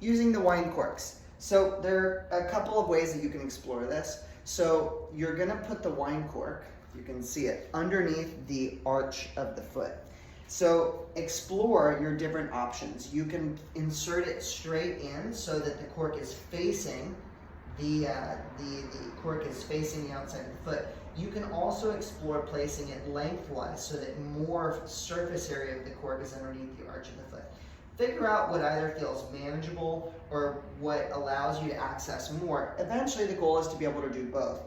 using the wine corks. So there are a couple of ways that you can explore this. So you're gonna put the wine cork, you can see it, underneath the arch of the foot. So explore your different options. You can insert it straight in so that the cork is facing the cork is facing the outside of the foot. You can also explore placing it lengthwise so that more surface area of the cork is underneath the arch of the foot. Figure out what either feels manageable or what allows you to access more. Eventually the goal is to be able to do both.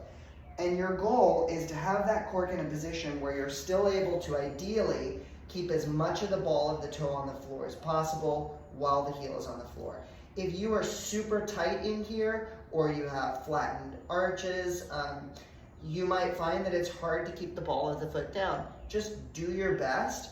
And your goal is to have that cork in a position where you're still able to ideally keep as much of the ball of the toe on the floor as possible while the heel is on the floor. If you are super tight in here or you have flattened arches, you might find that it's hard to keep the ball of the foot down. Just do your best,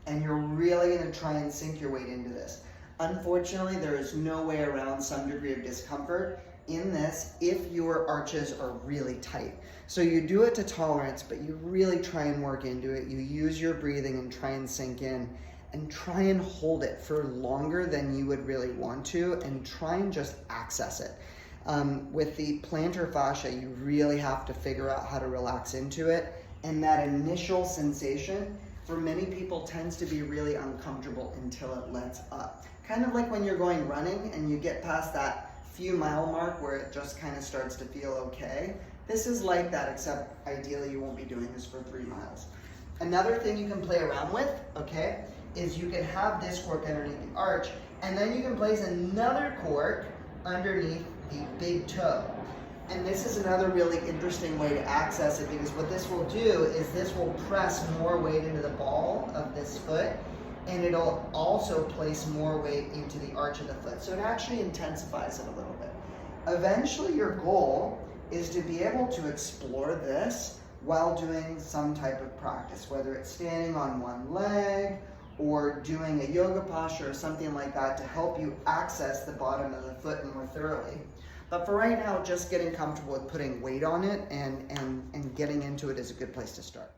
and you're really gonna try and sink your weight into this. Unfortunately, there is no way around some degree of discomfort in this if your arches are really tight. So you do it to tolerance, but you really try and work into it. You use your breathing and try and sink in, and try and hold it for longer than you would really want to, and try and just access it. With the plantar fascia, you really have to figure out how to relax into it, and that initial sensation for many people tends to be really uncomfortable until it lets up. Kind of like when you're going running and you get past that few mile mark where it just kind of starts to feel okay. This is like that, except ideally you won't be doing this for 3 miles. Another thing you can play around with, okay, is you can have this cork underneath the arch, and then you can place another cork underneath the big toe. And this is another really interesting way to access it, because what this will do is this will press more weight into the ball of this foot, and it'll also place more weight into the arch of the foot. So it actually intensifies it a little bit. Eventually your goal is to be able to explore this while doing some type of practice, whether it's standing on one leg or doing a yoga posture or something like that to help you access the bottom of the foot more thoroughly. But for right now, just getting comfortable with putting weight on it and getting into it is a good place to start.